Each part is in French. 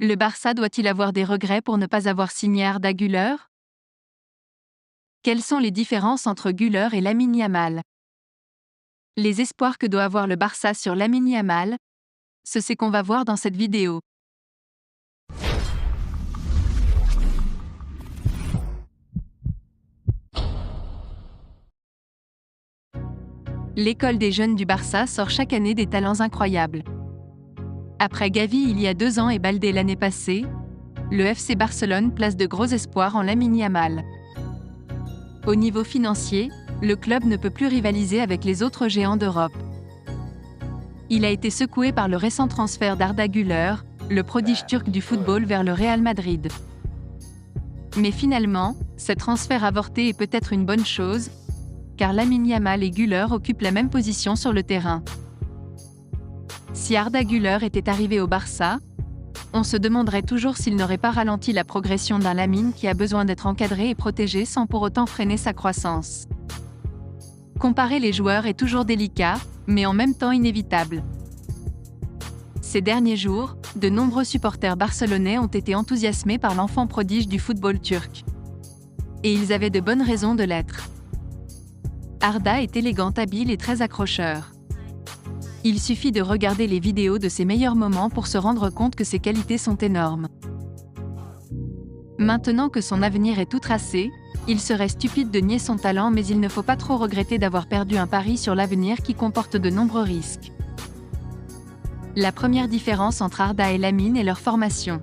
Le Barça doit-il avoir des regrets pour ne pas avoir signé Arda Güler? Quelles sont les différences entre Güler et Lamine Yamal? Les espoirs que doit avoir le Barça sur Lamine Yamal, c'est qu'on va voir dans cette vidéo. L'école des jeunes du Barça sort chaque année des talents incroyables. Après Gavi il y a 2 ans et Baldé l'année passée, le FC Barcelone place de gros espoirs en Lamine Yamal. Au niveau financier, le club ne peut plus rivaliser avec les autres géants d'Europe. Il a été secoué par le récent transfert d'Arda Güler, le prodige turc du football vers le Real Madrid. Mais finalement, ce transfert avorté est peut-être une bonne chose, car Lamine Yamal et Güler occupent la même position sur le terrain. Si Arda Güler était arrivé au Barça, on se demanderait toujours s'il n'aurait pas ralenti la progression d'un Lamine qui a besoin d'être encadré et protégé sans pour autant freiner sa croissance. Comparer les joueurs est toujours délicat, mais en même temps inévitable. Ces derniers jours, de nombreux supporters barcelonais ont été enthousiasmés par l'enfant prodige du football turc. Et ils avaient de bonnes raisons de l'être. Arda est élégant, habile et très accrocheur. Il suffit de regarder les vidéos de ses meilleurs moments pour se rendre compte que ses qualités sont énormes. Maintenant que son avenir est tout tracé, il serait stupide de nier son talent, mais il ne faut pas trop regretter d'avoir perdu un pari sur l'avenir qui comporte de nombreux risques. La première différence entre Arda et Lamine est leur formation.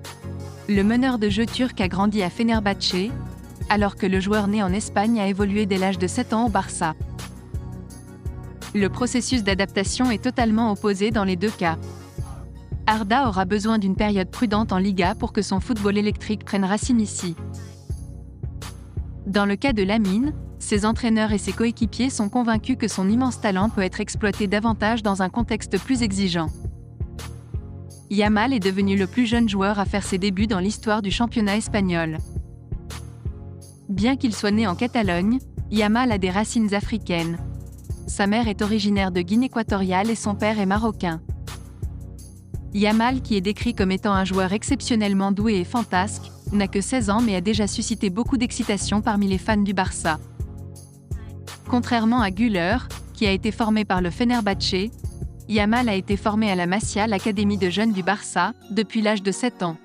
Le meneur de jeu turc a grandi à Fenerbahçe, alors que le joueur né en Espagne a évolué dès l'âge de 7 ans au Barça. Le processus d'adaptation est totalement opposé dans les deux cas. Arda aura besoin d'une période prudente en Liga pour que son football électrique prenne racine ici. Dans le cas de Lamine, ses entraîneurs et ses coéquipiers sont convaincus que son immense talent peut être exploité davantage dans un contexte plus exigeant. Yamal est devenu le plus jeune joueur à faire ses débuts dans l'histoire du championnat espagnol. Bien qu'il soit né en Catalogne, Yamal a des racines africaines. Sa mère est originaire de Guinée équatoriale et son père est marocain. Yamal, qui est décrit comme étant un joueur exceptionnellement doué et fantasque, n'a que 16 ans mais a déjà suscité beaucoup d'excitation parmi les fans du Barça. Contrairement à Güler, qui a été formé par le Fenerbahçe, Yamal a été formé à la Masia, l'académie de jeunes du Barça, depuis l'âge de 7 ans.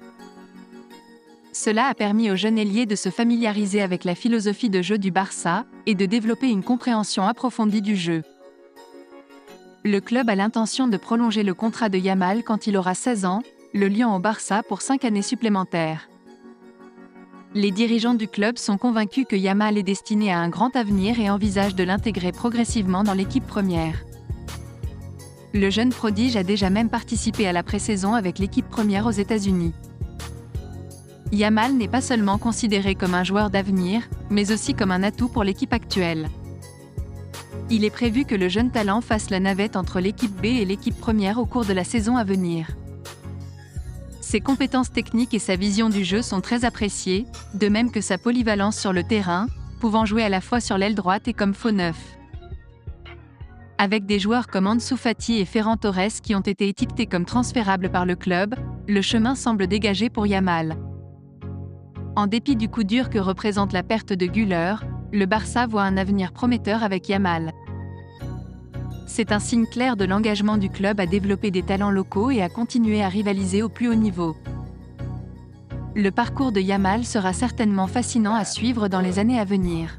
Cela a permis au jeune ailier de se familiariser avec la philosophie de jeu du Barça et de développer une compréhension approfondie du jeu. Le club a l'intention de prolonger le contrat de Yamal quand il aura 16 ans, le liant au Barça pour 5 années supplémentaires. Les dirigeants du club sont convaincus que Yamal est destiné à un grand avenir et envisagent de l'intégrer progressivement dans l'équipe première. Le jeune prodige a déjà même participé à la pré-saison avec l'équipe première aux États-Unis. Yamal n'est pas seulement considéré comme un joueur d'avenir, mais aussi comme un atout pour l'équipe actuelle. Il est prévu que le jeune talent fasse la navette entre l'équipe B et l'équipe première au cours de la saison à venir. Ses compétences techniques et sa vision du jeu sont très appréciées, de même que sa polyvalence sur le terrain, pouvant jouer à la fois sur l'aile droite et comme faux neuf. Avec des joueurs comme Ansu Fati et Ferran Torres qui ont été étiquetés comme transférables par le club, le chemin semble dégagé pour Yamal. En dépit du coup dur que représente la perte de Güler, le Barça voit un avenir prometteur avec Yamal. C'est un signe clair de l'engagement du club à développer des talents locaux et à continuer à rivaliser au plus haut niveau. Le parcours de Yamal sera certainement fascinant à suivre dans les années à venir.